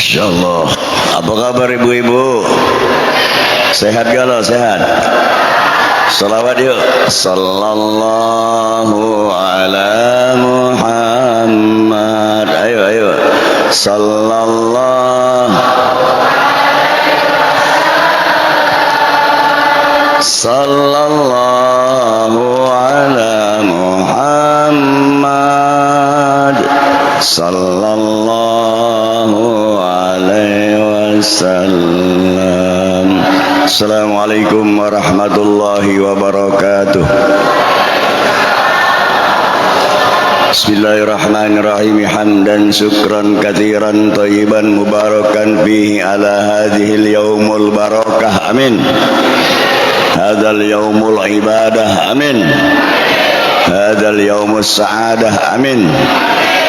Masya Allah. Apa kabar ibu-ibu? Sehat galau? Sehat? Salawat yuk. Sallallahu ala Muhammad. Ayo, ayo. Sallallahu ala Muhammad. Sallallahu alaihi wasallam. Assalamualaikum warahmatullahi wabarakatuh. Bismillahirrahmanirrahim. Hamdan syukran katsiran thayyiban mubarakan fihi ala hadhil yaumul barakah. Amin. Hadzal yaumul ibadah. Amin. Hadzal yaumus sa'adah. Amin.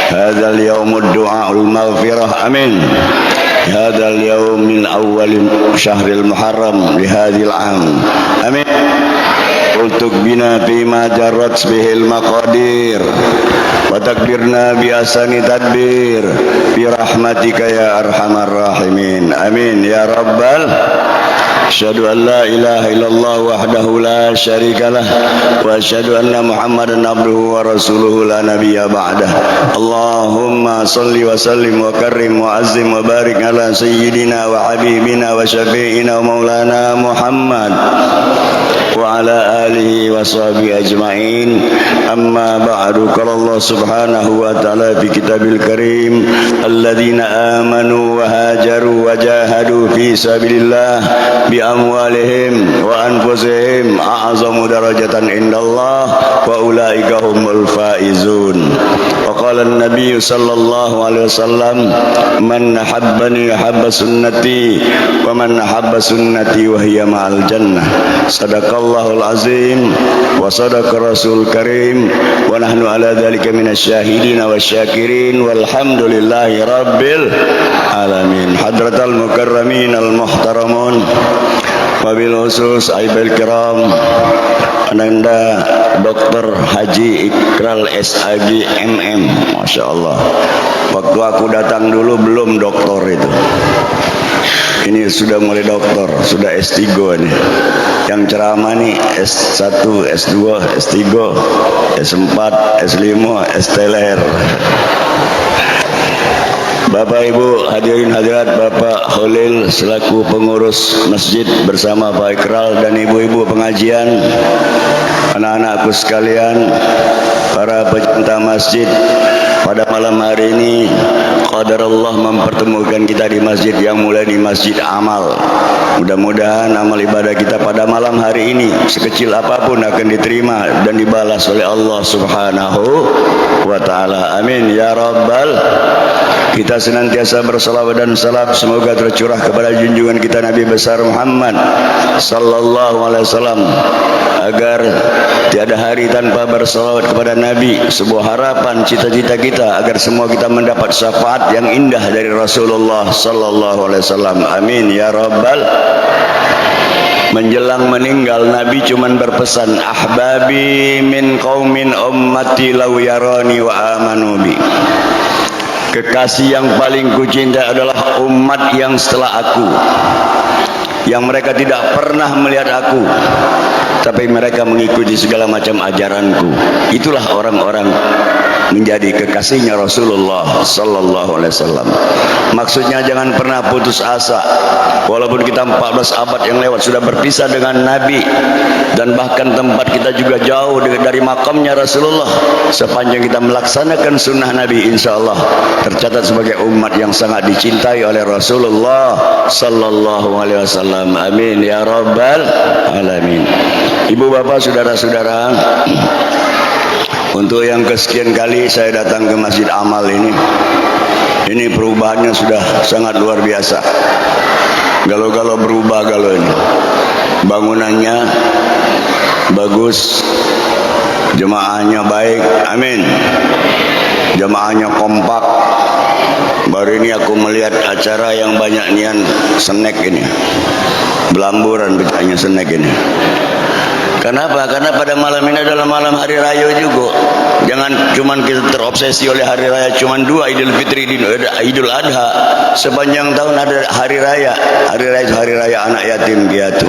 Hadzal yaumud du'aul maghfirah. Amin. Hadzal yaum min awwal syahril muharram li hadzal am. Amin. Untuk bina bima jarrat bihil maqadir wa takbirna bi asani tadbir bi rahmatika ya arhamar rahimin. Amin ya rabbal. Asyhadu an la ilaha illallah wahdahu la syarikalah wa asyhadu anna Muhammadan abduhu wa rasuluhu la nabiyya ba'dah. Allahumma salli wa sallim wa karrim wa azzim wa barik ala sayyidina wa habibina wa syafi'ina wa maulana Muhammad wa ala alihi wa sahbihi ajma'in. Amma ba'du. Qala Allah subhanahu wa ta'ala fi kitabil karim, alladzina amanu wa hajaru wa jahadu fi sabilillah bi amwalihim wa anfusihim a'zamu darajatan indallah wa ulaika humul faizun. Wa qala an-nabiy sallallahu alaihi wasallam, man habbani habba sunnati wa man habba sunnati wa hiya ma'al jannah. Sadaqallahul azim wa sadaqa rasul karim wa nahnu ala dzalika minasyahidin wasyakirin walhamdulillahi rabbil alamin. Hadratal mukarramin al muhtaramun wabil khusus aibal kiram Ananda Dr. Haji Ikral SAG MM. Masya Allah. Waktu aku datang dulu belum doktor itu. Ini sudah mulai doktor, sudah S3 ini. Yang ceramah nih S1, S2, S3, S4, S5, S-teler. Bapak Ibu hadirin hadirat, Bapak Khalil selaku pengurus masjid bersama Pak Ikral dan ibu-ibu pengajian, anak-anakku sekalian, para pecinta masjid, pada malam hari ini qadar Allah mempertemukan kita di masjid yang mulai di Masjid Amal. Mudah-mudahan amal ibadah kita pada malam hari ini sekecil apapun akan diterima dan dibalas oleh Allah Subhanahu wa taala. Amin ya rabbal. Kita senantiasa bersalawat dan salam semoga tercurah kepada junjungan kita Nabi besar Muhammad sallallahu alaihi wasallam, agar tiada hari tanpa bersalawat kepada Nabi. Sebuah harapan, cita-cita kita agar semua kita mendapat syafaat yang indah dari Rasulullah sallallahu alaihi wasallam. Amin ya rabbal. Menjelang meninggal Nabi cuman berpesan, ahbabi min qaumin ummati law yarani wa amanu bi. Kekasih yang paling kucinta adalah umat yang setelah aku, yang mereka tidak pernah melihat aku, tapi mereka mengikuti segala macam ajaranku. Itulah orang-orang menjadi kekasihnya Rasulullah sallallahu alaihi wasallam. Maksudnya jangan pernah putus asa. Walaupun kita 14 abad yang lewat sudah berpisah dengan Nabi, dan bahkan tempat kita juga jauh dari makamnya Rasulullah, sepanjang kita melaksanakan sunnah Nabi, insyaallah tercatat sebagai umat yang sangat dicintai oleh Rasulullah sallallahu alaihi wasallam. Amin ya rabbal alamin. Ibu bapak saudara-saudara, untuk yang kesekian kali saya datang ke Masjid Amal ini perubahannya sudah sangat luar biasa. Galau-galau berubah galau ini. Bangunannya bagus, jemaahnya baik, amin. Jemaahnya kompak. Baru ini aku melihat acara yang banyak nian snack ini, belamburan becahnya snack ini. Kenapa? Karena pada malam ini adalah malam hari raya juga. Jangan cuman kita terobsesi oleh hari raya cuman dua, Idul Fitri dan Idul Adha. Sepanjang tahun ada hari raya. Hari raya itu hari raya anak yatim piatu.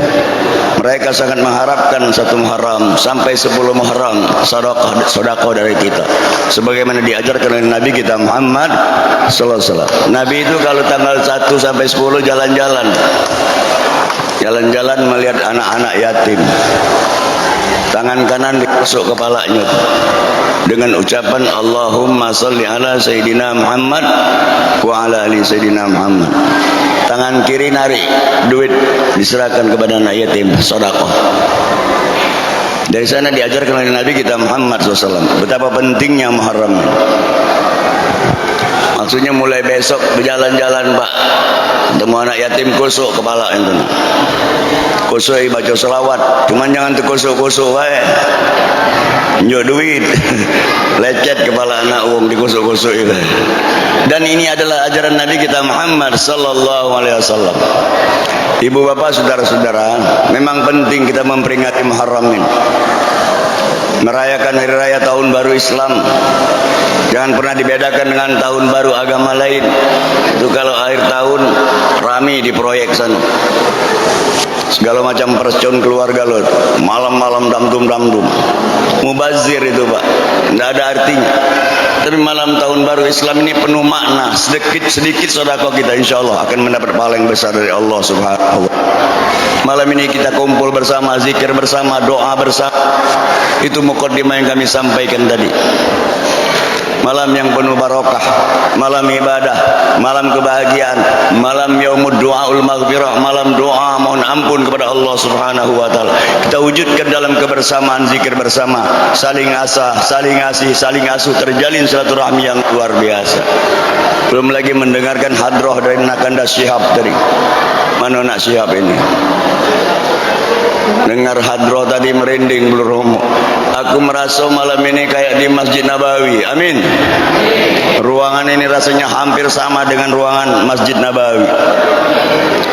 Mereka sangat mengharapkan 1 Muharram sampai 10 Muharram sedekah dari kita. Sebagaimana diajarkan oleh Nabi kita Muhammad sallallahu alaihi wasallam. Nabi itu kalau tanggal 1 sampai 10 jalan-jalan. Jalan-jalan melihat anak-anak yatim. Tangan kanan ditusuk kepalanya dengan ucapan Allahumma salli ala Sayyidina Muhammad wa ala ali Sayyidina Muhammad. Tangan kiri narik duit diserahkan kepada anak yatim, sedekah. Dari sana diajarkan oleh Nabi kita Muhammad SAW betapa pentingnya Muharram. Maksudnya mulai besok berjalan-jalan Pak, ketemu anak yatim kusuk kepala itu. Kusuk baca selawat, cuman jangan terkusuk-kusuk wae. Nyo duit, lecet kepala anak wong dikusuk-kusuk itu. Dan ini adalah ajaran Nabi kita Muhammad sallallahu alaihi wasallam. Ibu bapak saudara-saudara, memang penting kita memperingati Muharram ini. Merayakan hari raya tahun baru Islam jangan pernah dibedakan dengan tahun baru agama lain. Itu kalau akhir tahun rame di proyek sana, segala macam percon keluarga loh, malam-malam damdum mubazir itu Pak, tidak ada artinya. Tapi malam tahun baru Islam ini penuh makna. Sedikit sedekah kita insya Allah akan mendapat pahala yang besar dari Allah Subhanahu wa Ta'ala. Malam ini kita kumpul bersama, zikir bersama, doa bersama. Itu mukaddimah yang kami sampaikan tadi. Malam yang penuh barokah, malam ibadah, malam kebahagiaan, malam yaumud du'aul maghfirah, malam doa mohon ampun kepada Allah Subhanahu wa Ta'ala. Kita wujudkan dalam kebersamaan, zikir bersama, saling asah, saling asih, saling asuh, terjalin silaturahmi yang luar biasa. Belum lagi mendengarkan hadroh dari Nakanda Syihab tadi. Mana nak Syihab ini? Dengar hadroh tadi merinding bulu romo. Aku merasa malam ini kayak di Masjid Nabawi. Amin. Ruangan ini rasanya hampir sama dengan ruangan Masjid Nabawi.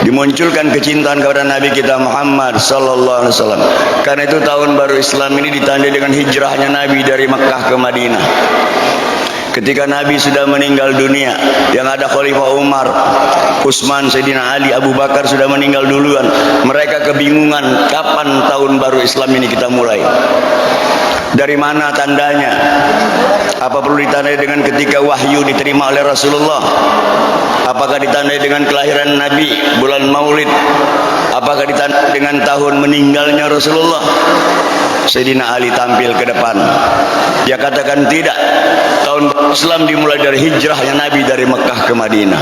Dimunculkan kecintaan kepada Nabi kita Muhammad sallallahu alaihi wasallam. Karena itu tahun baru Islam ini ditandai dengan hijrahnya Nabi dari Mekah ke Madinah. Ketika Nabi sudah meninggal dunia, yang ada Khalifah Umar, Utsman, Sayyidina Ali, Abu Bakar sudah meninggal duluan. Mereka kebingungan kapan tahun baru Islam ini kita mulai. Dari mana tandanya? Apa perlu ditandai dengan ketika wahyu diterima oleh Rasulullah? Apakah ditandai dengan kelahiran Nabi, bulan Maulid? Apakah ditandai dengan tahun meninggalnya Rasulullah? Sayyidina Ali tampil ke depan. Dia katakan tidak. Tahun Islam dimulai dari hijrahnya Nabi dari Mekah ke Madinah.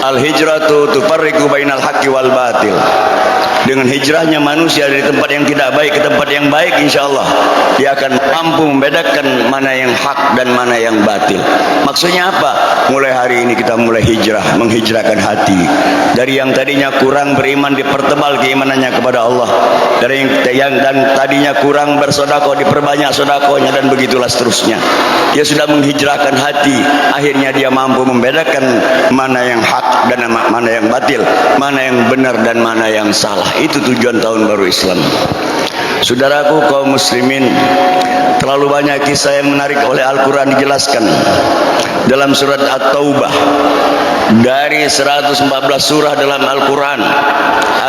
Al-hijratu tufarriqu bainal haqqi wal batil. Dengan hijrahnya manusia dari tempat yang tidak baik ke tempat yang baik, insyaallah dia akan mampu membedakan mana yang hak dan mana yang batil. Maksudnya apa? Mulai hari ini kita mulai hijrah, menghijrahkan hati. Dari yang tadinya kurang beriman dipertebal keimanannya kepada Allah. Dari yang dan tadinya kurang bersedekah diperbanyak sedekahnya, dan begitulah seterusnya. Dia sudah menghijrahkan hati, akhirnya dia mampu membedakan mana yang hak dan mana yang batil, mana yang benar dan mana yang salah. Itu tujuan tahun baru Islam. Saudaraku kaum muslimin, terlalu banyak kisah yang menarik oleh Al-Quran dijelaskan dalam surat At-Taubah. Dari 114 surah dalam Al-Quran,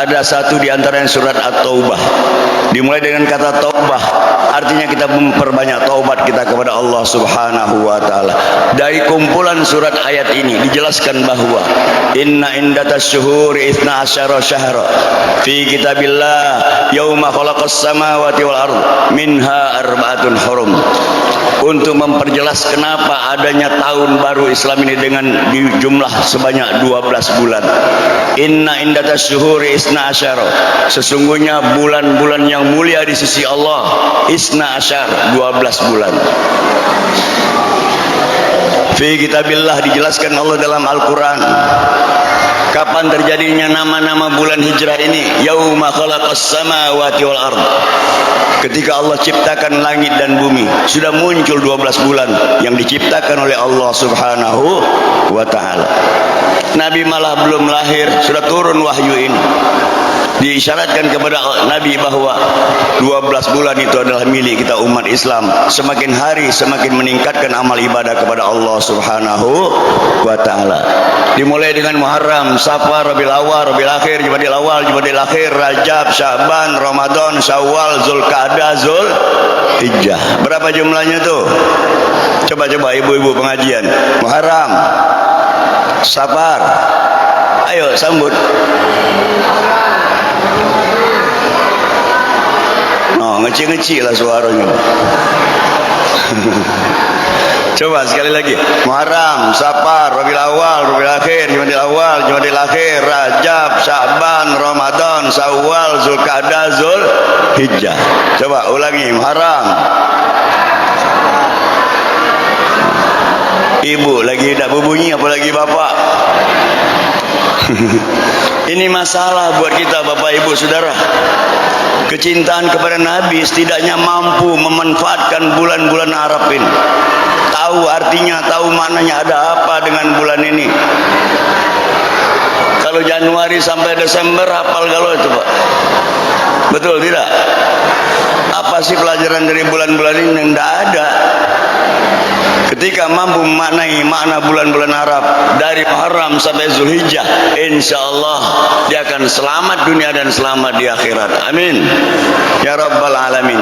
ada satu di antara yang surat At-Taubah. Dimulai dengan kata taubah, artinya kita memperbanyak taubat kita kepada Allah Subhanahu wa Ta'ala. Dari kumpulan surat ayat ini dijelaskan bahwa inna indatas syuhuri ithna asyara syahra fi kitabillah yauma khalaqas samawati wal ard minha arba'atun hurum. Untuk memperjelas kenapa adanya tahun baru Islam ini dengan jumlah sebanyak 12 bulan. Inna indatas syuhuri isna asyara, sesungguhnya bulan-bulan yang mulia di sisi Allah isna asyar, 12 bulan. Fi kitabillah, dijelaskan Allah dalam Al-Quran. Kapan terjadinya nama-nama bulan hijrah ini? Yauma khalaqas samawati wal ard. Ketika Allah ciptakan langit dan bumi, sudah muncul 12 bulan yang diciptakan oleh Allah Subhanahu wa Ta'ala. Nabi malah belum lahir, sudah turun wahyu ini. diisyaratkan kepada Nabi bahwa 12 bulan itu adalah milik kita umat Islam. Semakin hari semakin meningkatkan amal ibadah kepada Allah Subhanahu wa taala. Dimulai dengan Muharram, Safar, Rabiul Awal, Rabiul Akhir, Jumadil Awal, Jumadil Akhir, Rajab, Sya'ban, Ramadan, Syawal, Zulqa'dah, Zulhijjah. Berapa jumlahnya tuh? Coba ibu-ibu pengajian. Muharram, Safar. Ayo sambut. Oh, ngeci-ngeci lah suaranya. Coba sekali lagi. Muharram, Safar, Rabiul Awal, Rabiul Akhir, Jumadil Awal, Jumadil Akhir, Rajab, Sya'ban, Ramadan, Syawal, Zulqa'dah, Zulhijjah. Coba ulangi. Muharram. Ibu lagi tak berbunyi apalagi bapak. Ini masalah buat kita Bapak Ibu Saudara. Kecintaan kepada Nabi setidaknya mampu memanfaatkan bulan-bulan Arab ini. Tahu artinya, tahu maknanya, ada apa dengan bulan ini. Kalau Januari sampai Desember hafal galau itu Pak. Betul tidak? Apa sih pelajaran dari bulan-bulan ini? Tidak ada. Ketika mampu memaknai makna bulan-bulan Arab dari Muharram sampai Zulhijjah, insya Allah dia akan selamat dunia dan selamat di akhirat. Amin ya Rabbal Alamin.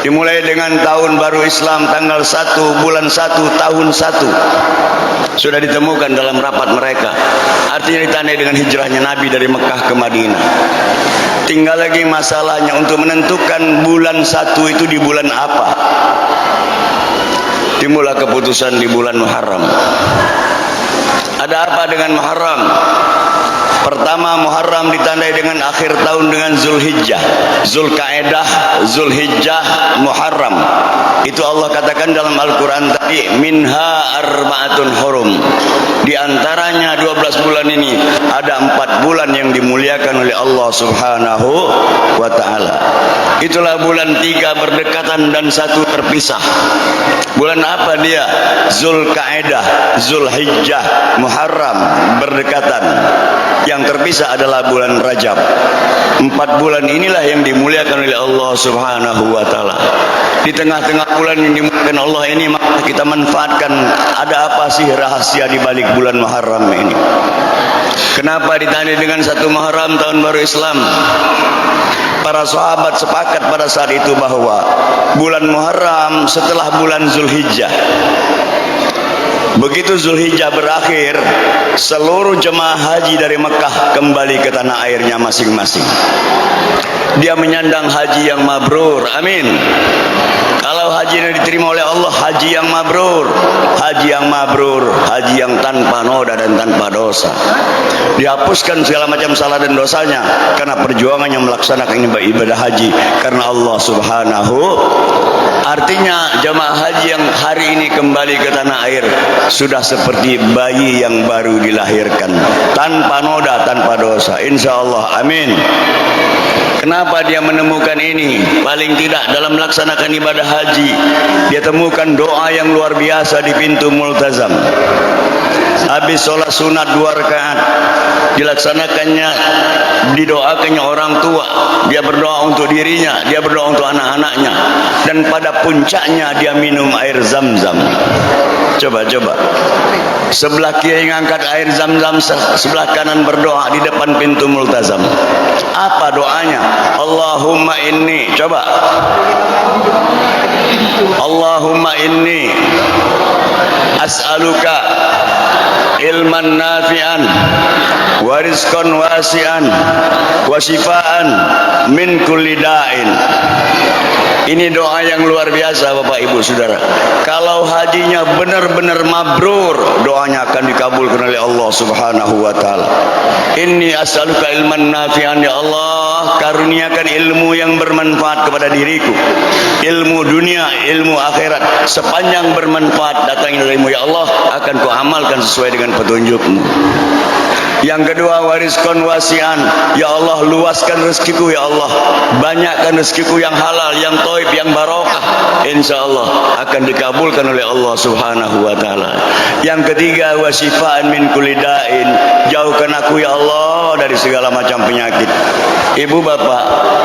Dimulai dengan tahun baru Islam tanggal 1 bulan 1 tahun 1 sudah ditemukan dalam rapat mereka. Artinya ditandai dengan hijrahnya Nabi dari Mekah ke Madinah. Tinggal lagi masalahnya untuk menentukan bulan 1 itu di bulan apa. Timbullah keputusan di bulan Muharram. Ada apa dengan Muharram? Pertama, Muharram ditandai dengan akhir tahun dengan Zulhijjah, Zulqa'dah, Zulhijjah, Muharram. Itu Allah katakan dalam Al-Quran tadi, minha arba'atun hurum. Di antaranya 12 bulan ini ada 4 bulan yang dimuliakan oleh Allah Subhanahu wa taala. Itulah bulan 3 berdekatan dan 1 terpisah. Bulan apa dia? Zulqa'dah, Zulhijjah, Muharram berdekatan. Yang terpisah adalah bulan Rajab. 4 bulan inilah yang dimuliakan oleh Allah Subhanahu wa taala. Di tengah-tengah bulan yang dimuliakan Allah ini, maka kita manfaatkan ada apa sih rahasia di balik bulan Muharram ini. Kenapa ditandai dengan 1 Muharram tahun baru Islam? Para sahabat sepakat pada saat itu bahwa bulan Muharram setelah bulan Zulhijjah. Begitu Zulhijjah berakhir, seluruh jemaah haji dari Mekah kembali ke tanah airnya masing-masing. Dia menyandang haji yang mabrur. Amin. Kalau haji yang diterima oleh Allah, haji yang mabrur, haji yang mabrur, haji yang tanpa noda dan tanpa dosa. Dihapuskan segala macam salah dan dosanya karena perjuangannya melaksanakan ibadah haji karena Allah Subhanahu. Artinya jemaah haji yang hari ini kembali ke tanah air sudah seperti bayi yang baru dilahirkan, tanpa noda, tanpa dosa, insya Allah. Amin. Kenapa dia menemukan ini? Paling tidak dalam melaksanakan ibadah haji, dia temukan doa yang luar biasa di pintu multazam. Habis sholat sunat 2 rakaat, dilaksanakannya, didoakannya orang tua, dia berdoa untuk dirinya, dia berdoa untuk anak-anaknya, dan pada puncaknya dia minum air zam-zam. Coba sebelah kiri ngangkat air zam-zam, sebelah kanan berdoa di depan pintu multazam. Apa doanya? Allahumma inni, coba, Allahumma inni as'aluka ilman nafi'an wa rizqan wasi'an wa shifaan min kulli da'in. Ini doa yang luar biasa Bapak Ibu Saudara. Kalau hajinya benar-benar mabrur, doanya akan dikabulkan oleh Allah Subhanahu wa taala. Inni as'aluka ilman nafi'an, ya Allah, karuniakan ilmu yang bermanfaat kepada diriku. Ilmu dunia, ilmu akhirat, sepanjang bermanfaat datangnya darimu ya Allah, akan ku amalkan sesuai dengan petunjukmu. Yang kedua, warizqan wasi'an. Ya Allah, luaskan rezekiku ya Allah. Banyakkan rezekiku yang halal, yang thayyib, yang barokah. Insyaallah akan dikabulkan oleh Allah Subhanahu wa taala. Yang ketiga, wasifaan min kulli da'in. Jauhkan aku ya Allah dari segala macam penyakit. Ibu bapak,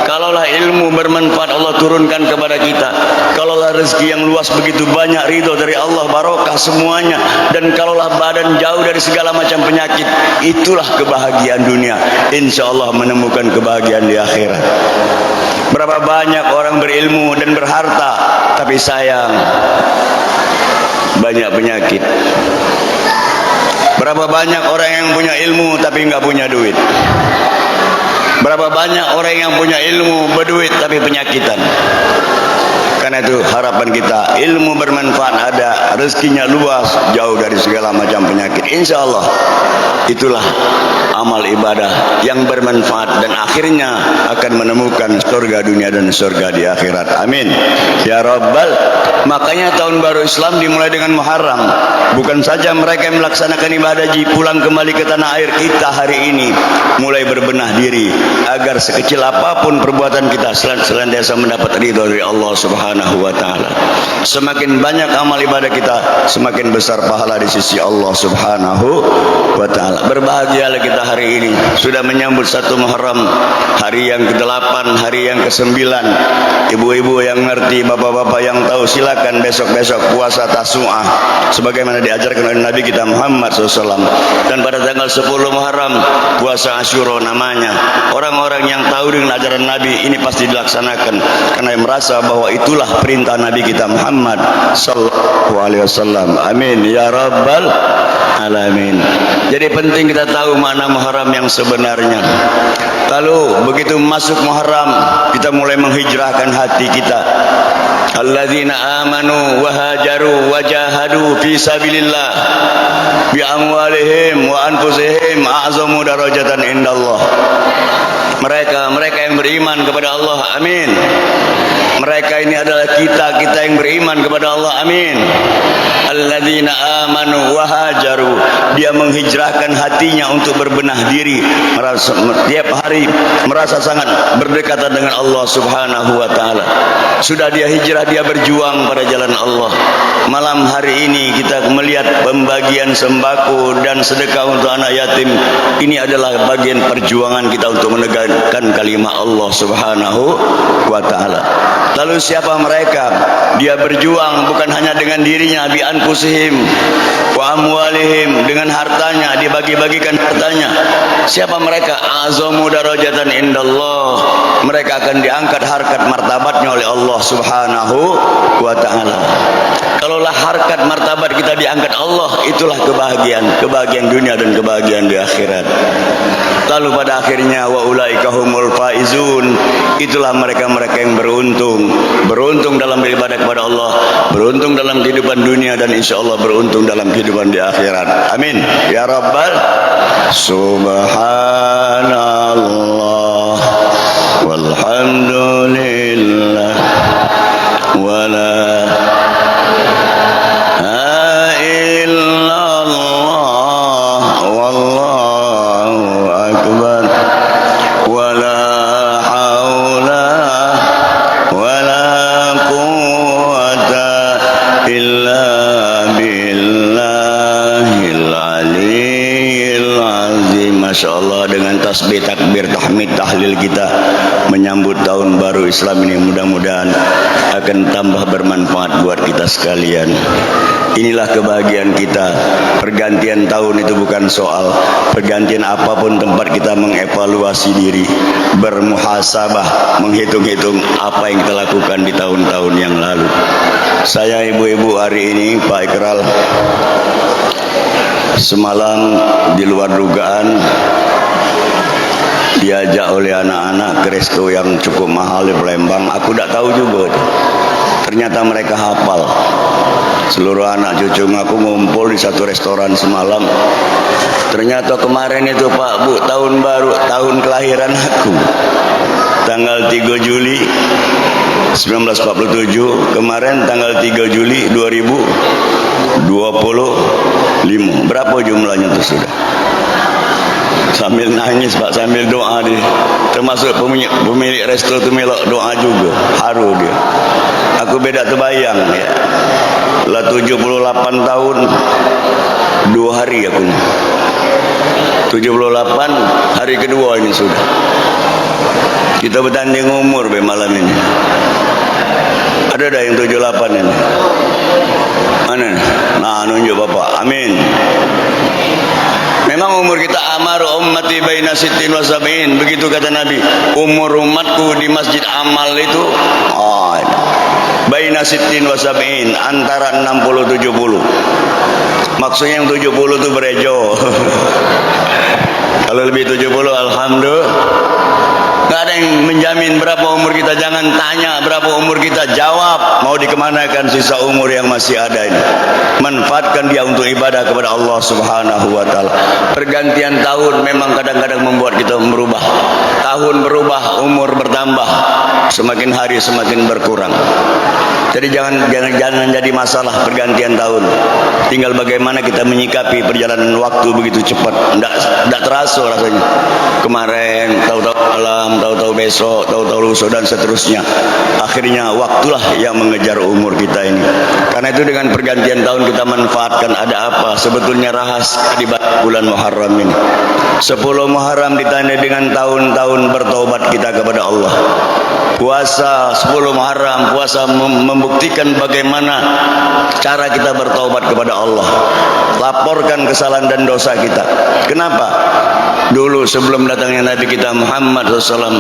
kalaulah ilmu bermanfaat Allah turunkan kepada kita, kalaulah rezeki yang luas begitu banyak, ridho dari Allah, barokah semuanya, dan kalaulah badan jauh dari segala macam penyakit, itulah kebahagiaan dunia. Insya Allah menemukan kebahagiaan di akhirat. Berapa banyak orang berilmu dan berharta, tapi sayang, banyak penyakit. Berapa banyak orang yang punya ilmu tapi nggak punya duit. Berapa banyak orang yang punya ilmu berduit tapi penyakitan. Karena itu harapan kita, ilmu bermanfaat ada, rezekinya luas, jauh dari segala macam penyakit. Insya Allah itulah amal ibadah yang bermanfaat dan akhirnya akan menemukan surga dunia dan surga di akhirat. Amin ya Rabbal. Makanya tahun baru Islam dimulai dengan Muharram. Bukan saja mereka yang melaksanakan ibadah haji pulang kembali ke tanah air kita hari ini, mulai berbenah diri agar sekecil apapun perbuatan kita senantiasa mendapat ridho dari Allah Subhanahu wa taala. Semakin banyak amal ibadah kita, semakin besar pahala di sisi Allah Subhanahu wa taala. Berbahagialah kita hari ini sudah menyambut 1 Muharram, hari yang ke-8, hari yang ke-9. Ibu-ibu yang ngerti, bapak-bapak yang tahu, silakan besok-besok puasa Tasu'ah sebagaimana diajarkan oleh Nabi kita Muhammad SAW. Dan pada tanggal 10 Muharram puasa Asyura namanya. Orang-orang yang tahu dengan ajaran Nabi ini pasti dilaksanakan karena merasa bahwa itulah perintah Nabi kita Muhammad sallallahu alaihi wasallam. Amin ya rabbal alamin. Jadi penting kita tahu makna Muharram yang sebenarnya. Lalu begitu masuk Muharram, kita mulai menghijrahkan hati kita. Alladzina amanu wa hajaru wa jahadu fi sabilillah bi amwalihim wa anfusihim a'zamu darajatan indallah. Mereka yang beriman kepada Allah, amin. Mereka ini adalah kita yang beriman kepada Allah, amin. Alladzina amanu wa hajaru, dia menghijrahkan hatinya untuk berbenah diri, merasa tiap hari merasa sangat berdekatan dengan Allah Subhanahu wa taala. Sudah dia hijrah, dia berjuang pada jalan Allah. Malam hari ini kita melihat pembagian sembako dan sedekah untuk anak yatim. Ini adalah bagian perjuangan kita untuk menegakkan kalimat Allah Subhanahu wa taala. Lalu siapa mereka? Dia berjuang bukan hanya dengan dirinya, bi anfusihim wa amwalihim, dengan hartanya, dia bagi-bagikan hartanya. Siapa mereka? Azamu darajatan indallah. Mereka akan diangkat harkat martabatnya oleh Allah Subhanahu wa taala. Kalaulah harkat martabat kita diangkat Allah, itulah kebahagiaan dunia dan kebahagiaan di akhirat. Lalu pada akhirnya wa ulaika humul faizun, itulah mereka-mereka yang beruntung dalam beribadah kepada Allah, beruntung dalam kehidupan dunia, dan insyaallah beruntung dalam kehidupan di akhirat. Amin ya rabbal. Subhanallah walhamdulillah wala Masya Allah, dengan tasbih, takbir, tahmid, tahlil kita menyambut tahun baru Islam ini, mudah-mudahan akan tambah bermanfaat buat kita sekalian. Inilah kebahagiaan kita. Pergantian tahun itu bukan soal pergantian apapun tempat kita mengevaluasi diri, bermuhasabah, menghitung-hitung apa yang kita lakukan di tahun-tahun yang lalu. Saya ibu-ibu hari ini Pak Ikral, semalam di luar dugaan diajak oleh anak-anak ke resto yang cukup mahal di Palembang. Aku tidak tahu juga, ternyata mereka hafal. Seluruh anak cucu aku ngumpul di satu restoran semalam. Ternyata kemarin itu Pak Bu, tahun baru, tahun kelahiran aku, tanggal 3 Juli 1947. Kemarin tanggal 3 Juli 2025. Berapa jumlahnya itu sudah? Sambil nangis Pak, sambil doa dia. Termasuk pemilik resto tu melok doa juga. Haru dia. Aku beda terbayang ya. Lah 78 tahun 2 hari aku ni. 78 hari kedua ini sudah. Kita bertanding umur be malam ini. Ada dah yang 78 ini. Mana? Nah, nunjuk Bapak. Amin. Memang umur kita amar ummati baina sittin wa sab'in. Begitu kata Nabi. Umur umatku di Masjid Amal itu baina sittin wa sab'in, antara 60 70. Maksudnya yang 70 itu berejo. Kalau lebih 70 alhamdulillah. Gak ada yang menjamin berapa umur kita. Jangan tanya berapa umur kita, jawab mau dikemanakan sisa umur yang masih ada ini. Manfaatkan dia untuk ibadah kepada Allah Subhanahu wa ta'ala. Pergantian tahun memang kadang-kadang membuat kita berubah. Tahun berubah, umur bertambah, semakin hari semakin berkurang. Jadi jangan jadi masalah pergantian tahun. Tinggal bagaimana kita menyikapi perjalanan waktu begitu cepat. Tidak terasa rasanya. Kemarin tahu-tahu malam, tahu-tahu besok, tahu-tahu lusa dan seterusnya. Akhirnya waktulah yang mengejar umur kita ini. Karena itu dengan pergantian tahun kita manfaatkan. Ada apa sebetulnya rahasia di bulan Muharram ini? 10 Muharram ditandai dengan tahun-tahun bertaubat kita kepada Allah. Puasa 10 Muharram, puasa membuktikan bagaimana cara kita bertaubat kepada Allah. Laporkan kesalahan dan dosa kita. Kenapa? Dulu sebelum datangnya Nabi kita Muhammad SAW,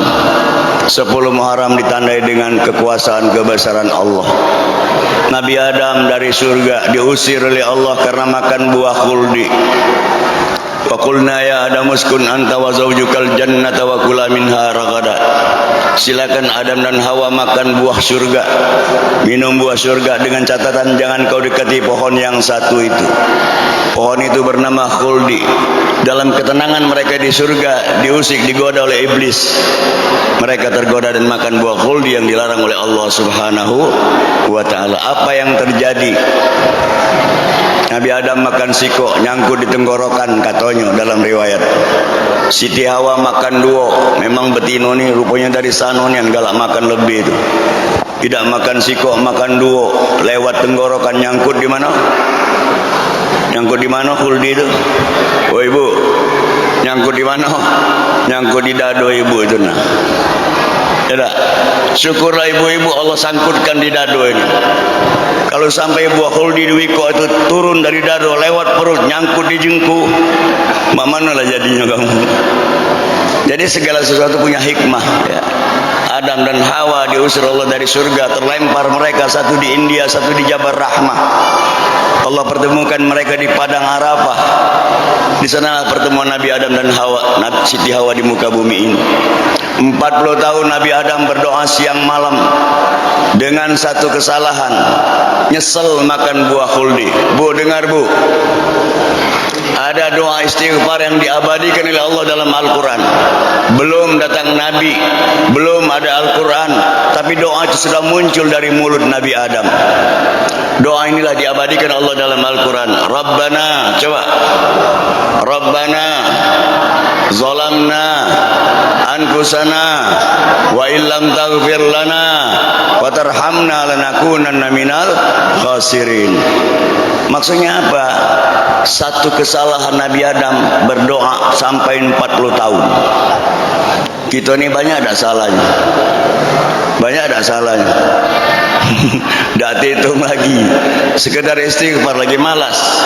10 Muharram ditandai dengan kekuasaan kebesaran Allah. Nabi Adam dari surga diusir oleh Allah karena makan buah khuldi. Wa qulna ya Adam uskun anta wa zawjukal jannata wa kula minha ragada. Silakan Adam dan Hawa makan buah surga, minum buah surga, dengan catatan jangan kau dekati pohon yang satu itu. Pohon itu bernama khuldi. Dalam ketenangan mereka di surga diusik, digoda oleh iblis. Mereka tergoda dan makan buah khuldi yang dilarang oleh Allah Subhanahu wa ta'ala. Apa yang terjadi? Nabi Adam makan siko, nyangkut di tenggorokan katanya dalam riwayat. Siti Hawa makan duo, memang betino nih rupanya dari sanonian galak makan lebih itu. Tidak makan siko, makan duo, lewat tenggorokan, nyangkut di mana? Nyangkut di mana khuldi itu? Oh ibu, nyangkut di mana? Nyangkut di dado ibu itu nah. Ya, syukurlah ibu-ibu Allah sangkutkan di dado ini. Kalau sampai buah khuldi di wiko itu turun dari dado lewat perut nyangkut di jengku, mana lah jadinya kamu. Jadi segala sesuatu punya hikmah ya. Adam dan Hawa diusir Allah dari surga, terlempar mereka, satu di India, satu di Jabal Rahmah. Allah pertemukan mereka di padang Arafah. Di sana pertemuan Nabi Adam dan Hawa, Siti Hawa di muka bumi ini. 40 tahun Nabi Adam berdoa siang malam dengan satu kesalahan, nyesel makan buah khuldi. Bu, dengar bu, ada doa istighfar yang diabadikan oleh Allah dalam Al-Quran. Belum datang Nabi, belum ada Al-Quran, tapi doa itu sudah muncul dari mulut Nabi Adam. Doa inilah diabadikan Allah dalam Al-Quran. Rabbana, coba, Rabbana zalamna anfusana wa illam taghfir lana wa tarhamna lanakunanna minal khasirin. Maksudnya apa? Satu kesalahan Nabi Adam berdoa sampai 40 tahun. Kita ini banyak ada salahnya. Banyak ada salahnya. Tidak hitung lagi. Sekedar istighfar lagi malas.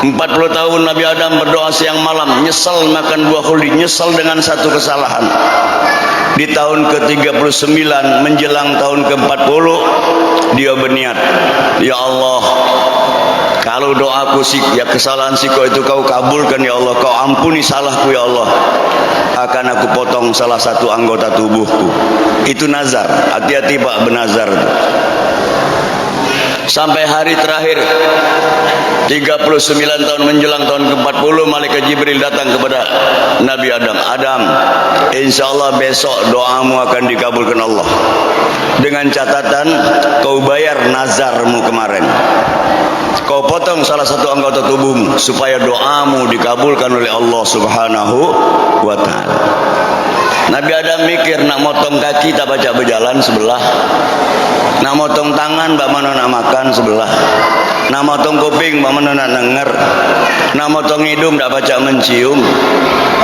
40 tahun Nabi Adam berdoa siang malam, nyesal makan buah khuldi, nyesal dengan satu kesalahan. Di tahun ke-39 menjelang tahun ke-40 dia berniat, ya Allah, kalau doaku ya kesalahan siko itu kau kabulkan ya Allah, kau ampuni salahku ya Allah, akan aku potong salah satu anggota tubuhku. Itu nazar. Hati-hati Pak benazar. Sampai hari terakhir 39 tahun menjelang tahun ke-40 malaikat Jibril datang kepada Nabi Adam. Adam, insya Allah besok doamu akan dikabulkan Allah, dengan catatan kau bayar nazarmu kemarin. kau potong salah satu anggota tubuhmu supaya doamu dikabulkan oleh Allah Subhanahu wa taala. Nabi Adam mikir, nak motong kaki tak baca berjalan sebelah, nak motong tangan bak mana nak makan sebelah, nak motong kuping bak mana nak denger, nak motong hidung tak baca mencium.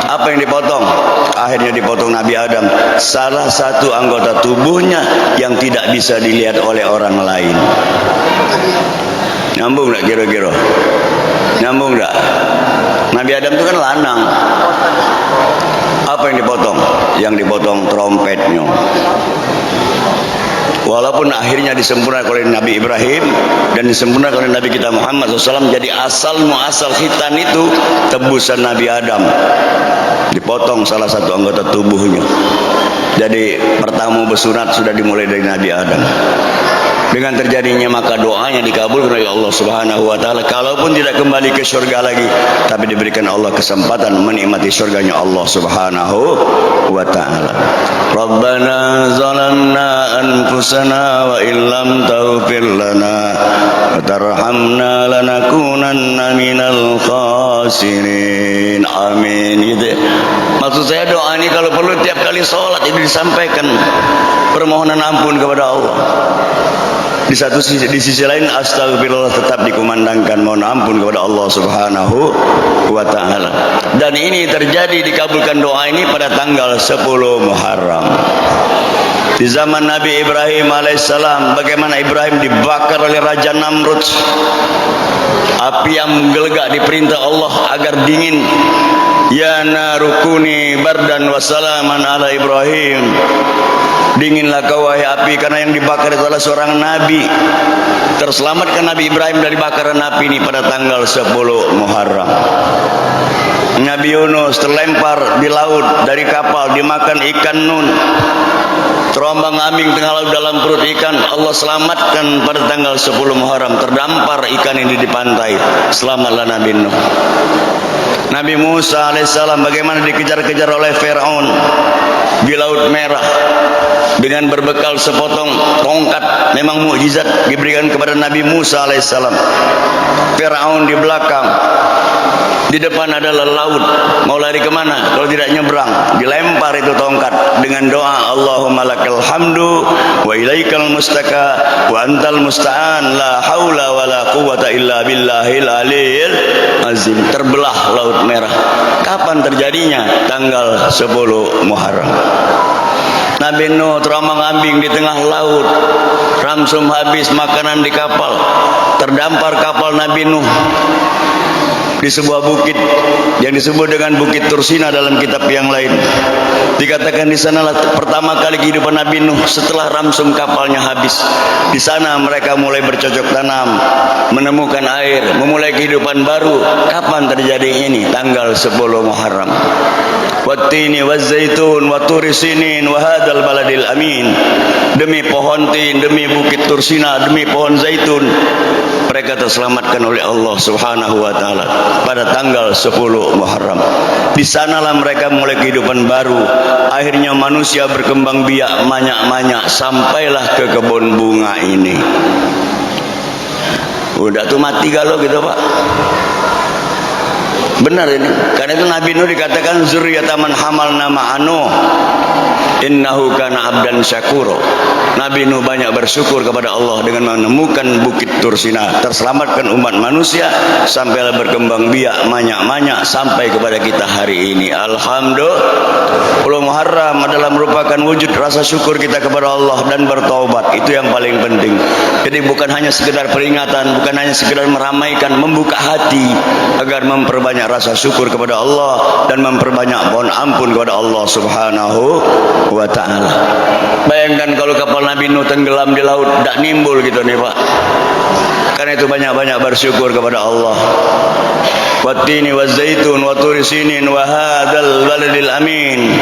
Apa yang dipotong? Akhirnya dipotong Nabi Adam salah satu anggota tubuhnya yang tidak bisa dilihat oleh orang lain. Nyambung tak kira-kira? Nyambung tak? Nabi Adam itu kan lanang. Apa yang dipotong? Yang dipotong trompetnya. Walaupun akhirnya disempurnakan oleh Nabi Ibrahim dan disempurnakan oleh Nabi kita Muhammad SAW, jadi asal muasal khitan itu tebusan Nabi Adam. Dipotong salah satu anggota tubuhnya. Jadi pertama bersunat sudah dimulai dari Nabi Adam. Dengan terjadinya maka doanya dikabulkan oleh Allah Subhanahu wa taala, kalaupun tidak kembali ke surga lagi, tapi diberikan Allah kesempatan menikmati surganya Allah Subhanahu wa taala. Rabbana zalamna anfusana wa illam taghfir lana wa tarhamna lanakunanna minal khasirin. Amin. Gitu. Maksud saya doa ini kalau perlu tiap kali sholat itu disampaikan permohonan ampun kepada Allah. Di sisi lain astagfirullah tetap dikumandangkan mohon ampun kepada Allah Subhanahu wa taala. Dan ini terjadi dikabulkan doa ini pada tanggal 10 Muharram. Di zaman Nabi Ibrahim alaihissalam, bagaimana Ibrahim dibakar oleh Raja Namrud. Api yang menggelegak diperintah Allah agar dingin. Ya narukuni bardan wa salaman ala Ibrahim. Dinginlah kau wahai api, karena yang dibakar itu adalah seorang nabi. Terselamatkan Nabi Ibrahim dari bakaran api ini pada tanggal 10 Muharram. Nabi Yunus terlempar di laut dari kapal, dimakan ikan nun. Terombang ambing tengah laut dalam perut ikan, Allah selamatkan pada tanggal 10 Muharram. Terdampar ikan ini di pantai. Selamatlah Nabi Nuh. Nabi Musa alaihissalam bagaimana dikejar-kejar oleh Fir'aun di Laut Merah dengan berbekal sepotong tongkat, memang mukjizat diberikan kepada Nabi Musa alaihissalam. Fir'aun di belakang, di depan adalah laut. Mau lari kemana kalau tidak nyebrang? Dilempar itu tongkat dengan doa Allahumma lakal hamdu wa ilaikal mustaka wa antal musta'an la haula wa la quwata illa billahil aliyil azim. Terbelah Laut Merah. Kapan terjadinya? Tanggal 10 Muharram. Nabi Nuh terombang-ambing di tengah laut, ramsum habis makanan di kapal, terdampar kapal Nabi Nuh di sebuah bukit yang disebut dengan Bukit Tursina dalam kitab yang lain. Dikatakan di sanalah pertama kali kehidupan Nabi Nuh setelah ramsum kapalnya habis. Di sana mereka mulai bercocok tanam, menemukan air, memulai kehidupan baru. Kapan terjadi ini? Tanggal 10 Muharram. Wattini wazzaitun wa turi sinin wa hadzal baladil amin. Demi pohon tin, demi Bukit Tursina, demi pohon zaitun, mereka terselamatkan oleh Allah Subhanahu wa taala pada tanggal 10 Muharram. Di sanalah mereka mulai kehidupan baru. Akhirnya manusia berkembang biak, banyak-banyak, sampailah ke kebun bunga ini. Udah tuh mati galau gitu Pak. Benar ini. Karena itu Nabi Nuh dikatakan zurriyataman hamalna ma'anu innahu kana abdan syakuro. Nabi Nuh banyak bersyukur kepada Allah dengan menemukan Bukit Tursina. Terselamatkan umat manusia sampailah berkembang biak, banyak-banyak sampai kepada kita hari ini. Alhamdulillah. 10 Muharram adalah merupakan wujud rasa syukur kita kepada Allah dan bertaubat. Itu yang paling penting. Jadi bukan hanya sekedar peringatan, bukan hanya sekedar meramaikan, membuka hati agar memperbanyak rasa syukur kepada Allah dan memperbanyak mohon ampun kepada Allah Subhanahu wa taala. Bayangkan kalau kapal Nabi Nuh tenggelam di laut, tak nimbul gitu nih Pak. Karena itu banyak-banyak bersyukur kepada Allah. Wattini wazzaitun wa turi sinin wa hadzal baladil amin.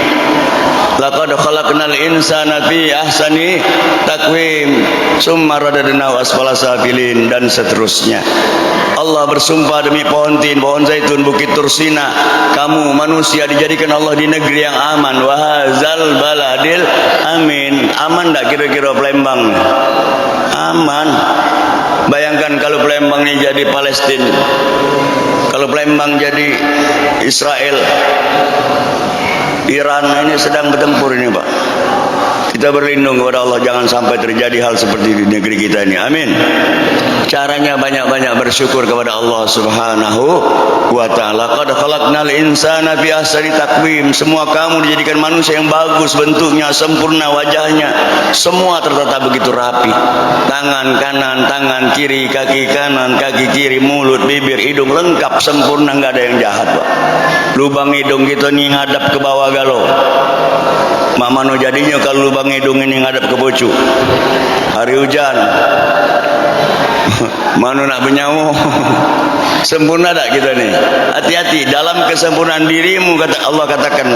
Laqad khalaqnal insana fi ahsani taqwim summa radadnahu asfala safilin, dan seterusnya. Allah bersumpah demi pohon tin, pohon zaitun, Bukit Tursina, kamu manusia dijadikan Allah di negeri yang aman. Wa hadzal baladil amin. Aman tak kira-kira Palembang? Aman. Bayangkan kalau Palembang ini jadi Palestina, kalau Palembang jadi Israel, Iran, ini sedang bertempur ini Pak. Kita berlindung kepada Allah jangan sampai terjadi hal seperti di negeri kita ini. Amin. Caranya banyak-banyak bersyukur kepada Allah Subhanahu wa taala. Qad khalaqnal insana fi ahsani taqwim. Semua kamu dijadikan manusia yang bagus bentuknya, sempurna wajahnya. Semua tertata begitu rapi. Tangan kanan, tangan kiri, kaki kanan, kaki kiri, mulut, bibir, hidung lengkap sempurna, enggak ada yang jahat, Pak. Lubang hidung kita nih ngadap ke bawah galau. Mak mano jadinya kalau lubang hidung ini ngadap ke pucuk. Hari hujan. Mano nak bernyawa. Sempurna tak kita ni? Hati-hati dalam kesempurnaan dirimu, kata Allah katakan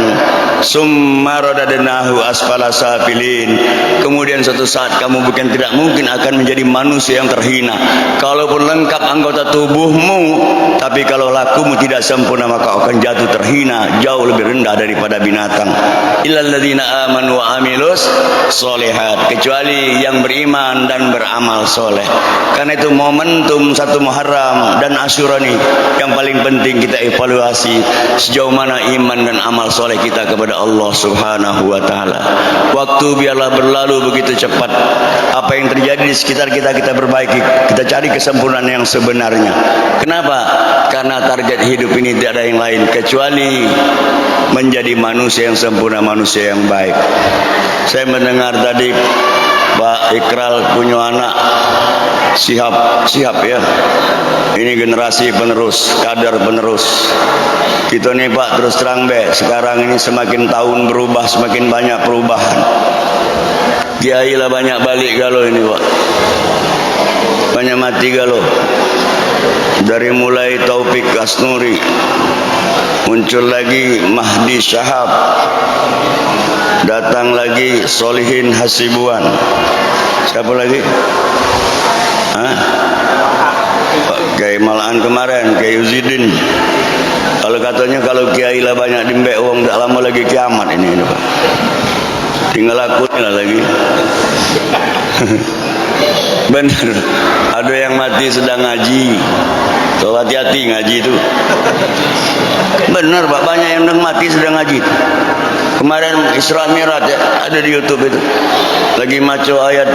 summa radadnahu asfala safilin. Kemudian suatu saat kamu bukan tidak mungkin akan menjadi manusia yang terhina. Kalaupun lengkap anggota tubuhmu, tapi kalau lakumu tidak sempurna maka akan jatuh terhina, jauh lebih rendah daripada binatang. Illal ladzina amanu wa amilus sholihat, kecuali yang beriman dan beramal soleh. Karena itu momentum 1 Muharram dan Asyura ini yang paling penting kita evaluasi sejauh mana iman dan amal soleh kita kepada Allah Subhanahu wa taala. Waktu biarlah berlalu begitu cepat. Apa yang terjadi di sekitar kita kita perbaiki. Kita cari kesempurnaan yang sebenarnya. Kenapa? Karena target hidup ini tidak ada yang lain kecuali menjadi manusia yang sempurna, manusia yang baik. Saya mendengar tadi Pak Ikral punya anak siap ya. Ini generasi penerus, kader penerus. Kita nih Pak terus terang sekarang ini semakin tahun berubah, semakin banyak perubahan. Kiai lah banyak balik galau ini Pak. Banyak mati galau. Dari mulai Taufik Asnuri, muncul lagi Mahdi Syahab, datang lagi Solihin Hasibuan. Siapa lagi? Kiai Malaan kemarin, Kiai Uzidin. Kalau katanya kalau kiai lah banyak dimbek uang, tak lama lagi kiamat ini Pak. Tinggal lakunya lagi. Benar. Ada yang mati sedang ngaji. So hati-hati ngaji itu. Benar Pak, banyak yang mati sedang ngaji. Kemarin Isra Mi'raj ya, ada di YouTube itu. Lagi maco ayat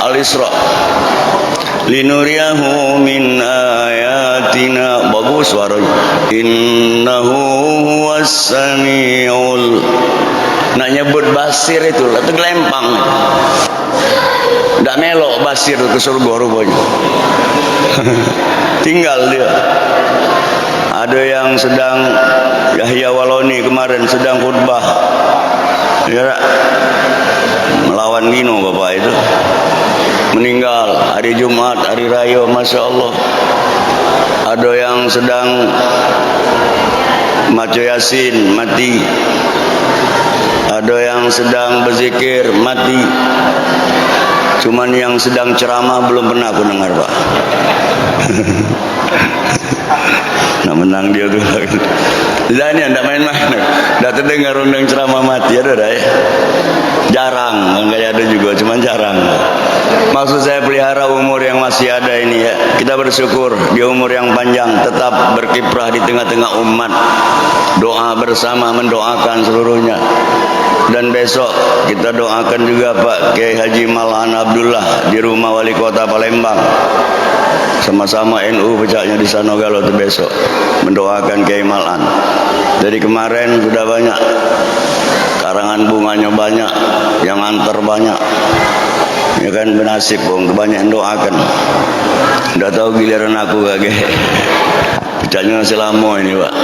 Al-Isra. Linuriyahu min ayatina, bagus suaranya. Innahu huwas samiul. Nak nyebut basir itu lah tergelempang. Ndak melok basir ke surga rupanya. Tinggal dia. Ada yang sedang Yahya Waloni kemarin sedang khutbah. Ya, melawan Gino Bapak itu. Meninggal hari Jumat, hari Raya, Masya Allah. Ada yang sedang maco Yasin, mati. Ada yang sedang berzikir, mati. Cuman yang sedang ceramah belum pernah aku dengar Pak. Nak menang dia tuh. Tidak ini anda main-main. Dah terdengar undang ceramah mati ada dah ya. Jarang, enggak ada juga, cuman jarang. Maksud saya pelihara umur yang masih ada ini ya. Kita bersyukur di umur yang panjang tetap berkiprah di tengah-tengah umat. Doa bersama mendoakan seluruhnya. Dan besok kita doakan juga Pak Kiai Haji Malaan Abdullah di rumah Wali Kota Palembang. Sama-sama NU pecahnya di sana galau itu besok mendoakan Kiai Malaan. Dari kemarin sudah banyak, karangan bunganya banyak, yang antar banyak. Ya kan bernasib bong, kebanyakan doakan. Udah tahu giliran aku kagak. Pecahnya masih lama ini Pak.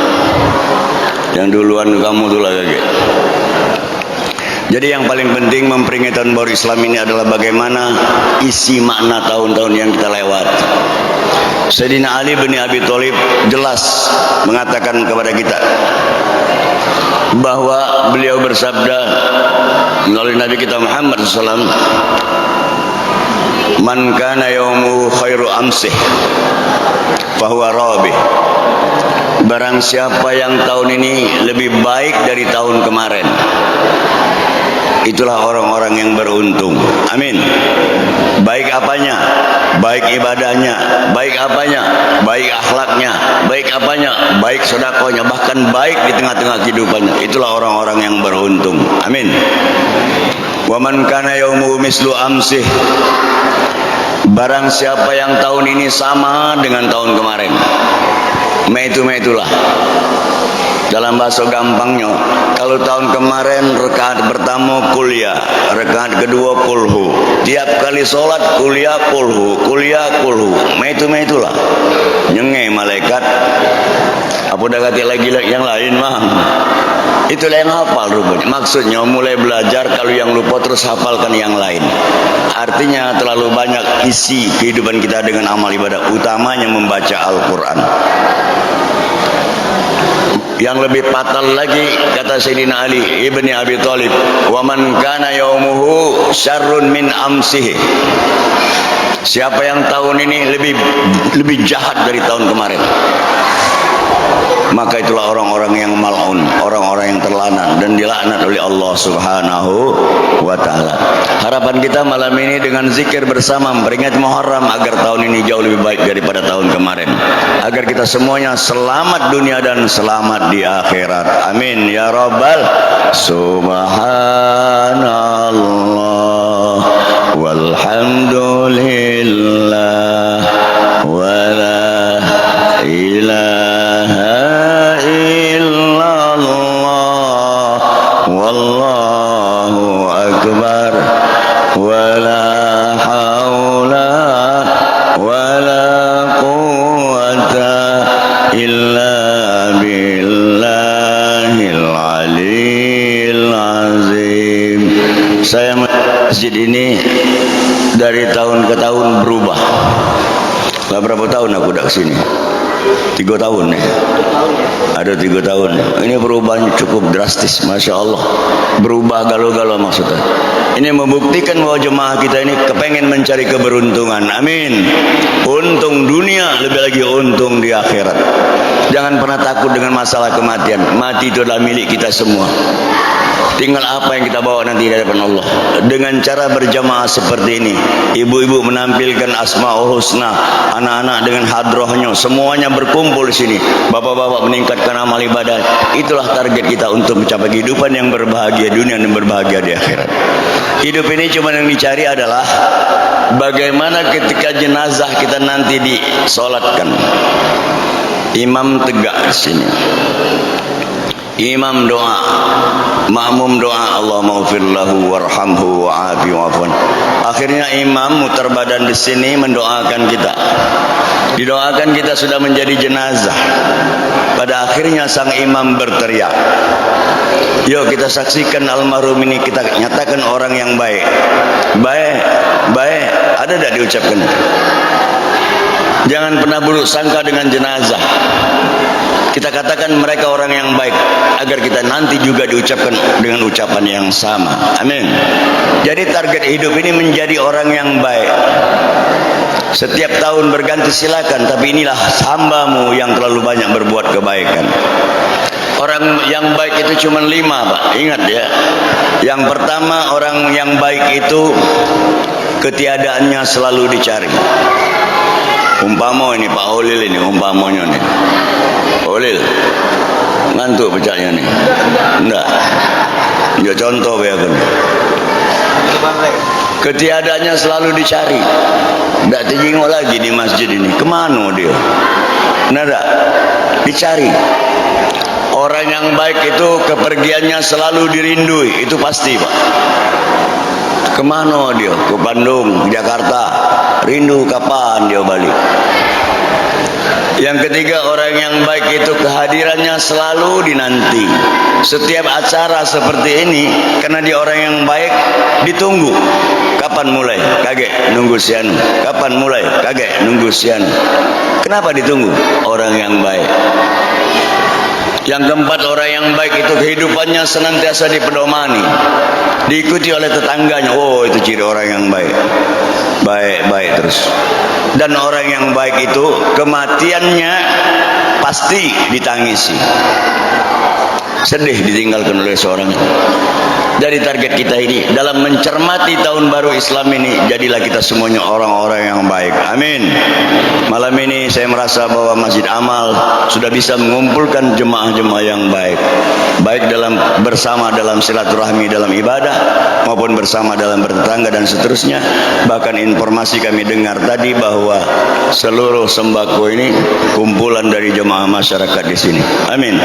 Yang duluan kamu tuh lah kagak. Jadi yang paling penting memperingati tahun baru Islam ini adalah bagaimana isi makna tahun-tahun yang kita lewat. Sayyidina Ali bin Abi Thalib jelas mengatakan kepada kita bahwa beliau bersabda melalui Nabi kita Muhammad SAW, man kana yaumu khairu amsih fahuwa rabih. Barang siapa yang tahun ini lebih baik dari tahun kemarin, Itulah orang-orang yang beruntung. Amin. Baik apanya? Baik ibadahnya, baik apanya? Baik akhlaknya, baik apanya? Baik sedekahnya, bahkan baik di tengah-tengah kehidupannya. Itulah orang-orang yang beruntung. Amin. Wa man kana yaumuhu mislu amsih. Barang siapa yang tahun ini sama dengan tahun kemarin, itulah. Dalam bahasa gampangnya, kalau tahun kemarin rakaat pertama kuliah, rakaat kedua kulhu, tiap kali sholat kuliah kulhu, itulah. Nyenge malaikat, apa dah kata lagi yang lain mah? Itulah yang hafal rupanya. Maksudnya mulai belajar, kalau yang lupa terus hafalkan yang lain. Artinya terlalu banyak isi kehidupan kita dengan amal ibadah, utamanya membaca Al-Quran. Yang lebih fatal lagi, kata Sayyidina Ali ibni Abi Thalib, wa man kana yaumuhu syarrun min amsihi. Siapa yang tahun ini lebih jahat dari tahun kemarin, maka itulah orang-orang yang mal'un, orang-orang yang terlaknat dan dilaknat oleh Allah Subhanahu wa taala. Harapan kita malam ini dengan zikir bersama memperingat Muharram agar tahun ini jauh lebih baik daripada tahun kemarin, agar kita semuanya selamat dunia dan selamat di akhirat. Amin ya rabbal. Subhanallah walhamdulillah wala ilaha illallah wallahu akbar wala haula wala quwwata illa billahil aliyil azim. Saya masjid ini dari tahun ke tahun berubah. Lah berapa tahun aku dah kesini? 3 tahun ya. Ada 3 tahun. Ini perubahan cukup drastis, masya Allah. Berubah galau-galau maksudnya. Ini membuktikan bahwa jemaah kita ini kepengen mencari keberuntungan. Amin. Untung dunia, lebih lagi untung di akhirat. Jangan pernah takut dengan masalah kematian. Mati itu adalah milik kita semua. Tinggal apa yang kita bawa nanti di hadapan Allah. Dengan cara berjamaah seperti ini, ibu-ibu menampilkan Asmaul Husna, anak-anak dengan hadrohnya, semuanya berkumpul di sini. Bapak-bapak meningkatkan amal ibadah. Itulah target kita untuk mencapai kehidupan yang berbahagia dunia dan berbahagia di akhirat. Hidup ini cuma yang dicari adalah bagaimana ketika jenazah kita nanti disolatkan. Imam tegak di sini. Imam doa, makmum doa, Allahumma ighfir lahu warhamhu wa'afi wa'afwan. Akhirnya imam muter badan di sini mendoakan kita. Didoakan kita sudah menjadi jenazah. Pada akhirnya sang imam berteriak, yuk kita saksikan almarhum ini, kita nyatakan orang yang baik. Baik, baik, ada tidak diucapkan? Jangan pernah buruk sangka dengan jenazah. Kita katakan mereka orang yang baik, agar kita nanti juga diucapkan dengan ucapan yang sama. Amin. Jadi target hidup ini menjadi orang yang baik. Setiap tahun berganti silakan, tapi inilah hambamu yang terlalu banyak berbuat kebaikan. Orang yang baik itu cuma 5, Pak. Ingat ya. Yang pertama, orang yang baik itu ketiadaannya selalu dicari. Umpama ini Pak Holil ini, umpamanya nih. Holil, ngantuk pecahnya nih. Enggak. Ya contoh ya kan. Ketiadaannya selalu dicari. Enggak terjenguk lagi di masjid ini. Kemana dia? Nada. Dicari. Orang yang baik itu kepergiannya selalu dirindui. Itu pasti Pak. Kemana dia? Ke Bandung, ke Jakarta. Rindu kapan dia balik. Yang ketiga, orang yang baik itu kehadirannya selalu dinanti. Setiap acara seperti ini, karena dia orang yang baik, ditunggu. Kapan mulai? Kaget, nunggu sian. Kapan mulai? Kaget, nunggu sian. Kenapa ditunggu? Orang yang baik. Yang keempat, orang yang baik itu kehidupannya senantiasa dipedomani, diikuti oleh tetangganya. Oh, itu ciri orang yang baik. Baik terus. Dan orang yang baik itu kematiannya pasti ditangisi. Sedih ditinggalkan oleh seorang. dari target kita ini dalam mencermati tahun baru Islam ini. Jadilah kita semuanya orang-orang yang baik. Amin. Malam ini saya merasa bahwa Masjid Amal sudah bisa mengumpulkan jemaah-jemaah yang baik, baik dalam bersama dalam silaturahmi dalam ibadah maupun bersama dalam bertetangga dan seterusnya. Bahkan informasi kami dengar tadi bahwa seluruh sembako ini kumpulan dari jemaah masyarakat di sini. Amin.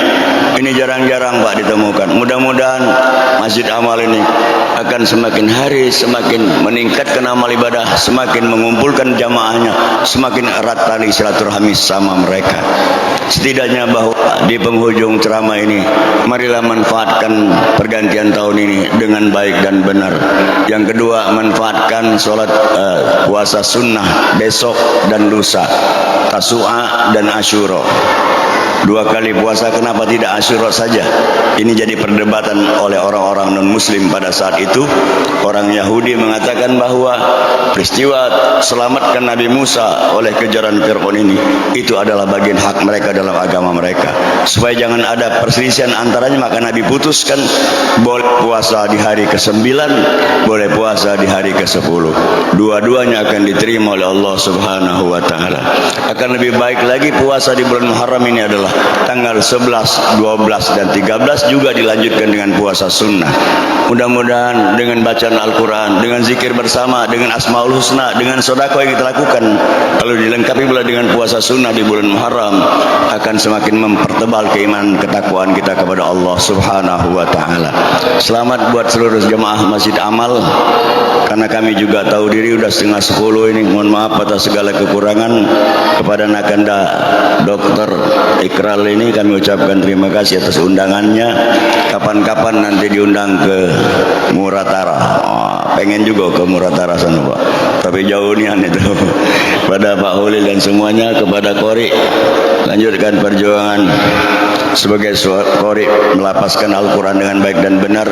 Ini jarang-jarang Pak ditemukan. Mudah-mudahan Masjid Amal ini akan semakin hari semakin meningkatkan amal ibadah, semakin mengumpulkan jamaahnya, semakin erat tali silaturahmi sama mereka. Setidaknya bahwa di penghujung ceramah ini, marilah manfaatkan pergantian tahun ini dengan baik dan benar. Yang kedua, manfaatkan sholat puasa sunnah besok dan lusa, Tasu'a dan Asyura. 2 kali puasa, kenapa tidak Asyura saja? Ini jadi perdebatan oleh orang-orang non-muslim pada saat itu. Orang Yahudi mengatakan bahwa peristiwa selamatkan Nabi Musa oleh kejaran Fir'aun ini, itu adalah bagian hak mereka dalam agama mereka. Supaya jangan ada perselisihan antaranya, maka Nabi putuskan boleh puasa di hari ke-9, boleh puasa di hari ke-10. Dua-duanya akan diterima oleh Allah Subhanahu wa Ta'ala. Akan lebih baik lagi puasa di bulan Muharram ini adalah tanggal 11, 12 dan 13 juga dilanjutkan dengan puasa sunnah. Mudah-mudahan dengan bacaan Al-Quran, dengan zikir bersama, dengan Asmaul Husna, dengan sedekah yang kita lakukan, lalu dilengkapi pula dengan puasa sunnah di bulan Muharram, akan semakin mempertebal keimanan ketakwaan kita kepada Allah Subhanahu wa Ta'ala. Selamat buat seluruh jemaah Masjid Amal, karena kami juga tahu diri udah 9:30 ini. Mohon maaf atas segala kekurangan. Kepada Nakanda Dr. Ikral ini kami ucapkan terima kasih atas undangannya. Kapan-kapan nanti diundang ke Muratara. Pengen juga ke Muratara sana Pak, tapi jauh nian itu. Pada Pak Hulil dan semuanya, kepada Qori, lanjutkan perjuangan sebagai Qori melapaskan Al-Quran dengan baik dan benar.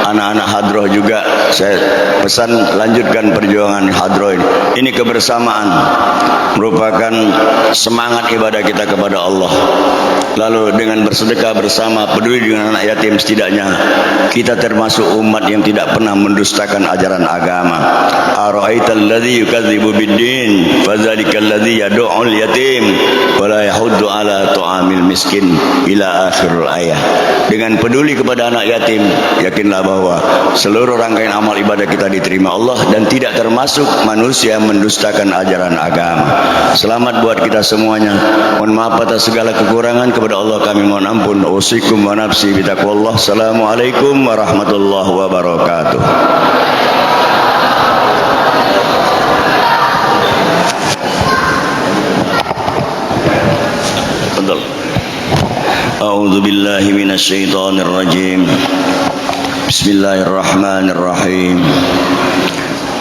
Anak-anak hadroh juga saya pesan lanjutkan perjuangan hadroh ini. Ini kebersamaan merupakan semangat ibadah kita kepada Allah. Lalu dengan bersedekah bersama, peduli dengan anak yatim, setidaknya kita termasuk umat yang tidak pernah mendustakan ajaran agama. Ara'aital ladzi yukadzibu bid-din fadzalikal ladzi yad'ul yatim wa la yahuddu ala ta'amil miskin ila akhir ayat. Dengan peduli kepada anak yatim, yakinlah bahwa seluruh rangkaian amal ibadah kita diterima Allah dan tidak termasuk manusia mendustakan ajaran agama. Selamat buat kita semuanya. Mohon maaf atas segala kekurangan, kepada Allah kami mohon ampun. Usikum wa nafsi bitaqwallah. Assalamualaikum warahmatullahi wabarakatuh. A'udzu billahi minasy syaithanir rajim. Bismillahirrahmanirrahim.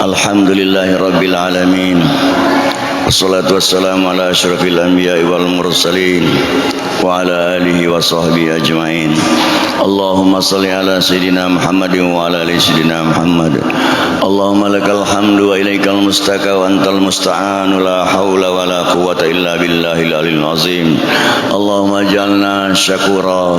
Alhamdulillahirabbil alamin. Wassalatu wassalamu ala asyrafil anbiya'i wal mursalin wa ala alihi wa sahbihi ajma'in. Allahumma salli ala sayyidina Muhammadin wa ala ali sayyidina Muhammad. Allahumma lakal hamdu wa ilaikal mustaka wa antal musta'anu, la hawla wa la quwwata illa billahil aliyil azim. Allahumma ij'alna syakura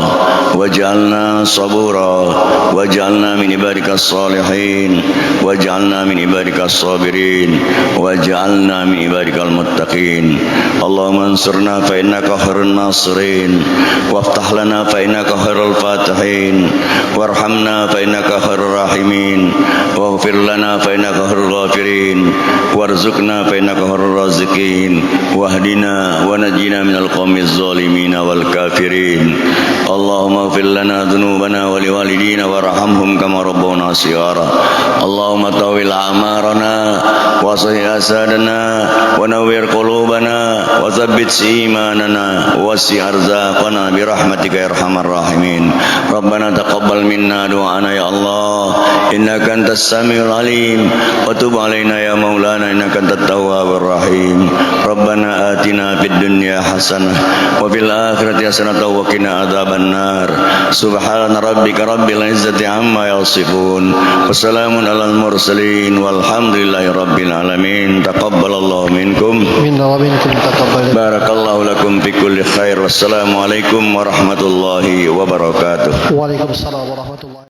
waj'alna sabura waj'alna min ibadikas salihin waj'alna min ibadikas sabirin waj'alna min ibadikal muttaqin. Allahumma ansurna fa innaka khairun nasirin waftah lana fa innaka khairul fatihin warhamna fa innaka khairur rahimin waghfir lana fa innaka khairul ghafirin warzuqna fa innaka khairur raziqin wahdina wa najina minal qaumiz zalimin wal kafirin. Allahumma ighfir lana dhunubana wa liwalidina warhamhum kama rabbawna shighara. Allahumma tawil a'marana wa sahih asadana wa nawwir qulubana wa tsabbit imanana wa wasi' arzaqana bi rahmatika ya arhamar rahimin. Rabbana taqabbal minna du'ana ya Allah, innaka antas samiul alim wa tub alaina ya maulana innaka antat tawwabur rahim. Rabbana atina fid dunya hasanah wa fil akhirati hasanah wa qina adzabannar. Subhana rabbika rabbil izzati amma yasifun wa salamun alal mursalin walhamdulillahi rabbil alamin. Taqabbalallahu minkum minna wa minkum taqabbal. Barakallahu lakum fi kulli khair. Wassalamualaikum warahmatullahi wabarakatuh. Waalaikumsalam warahmatullahi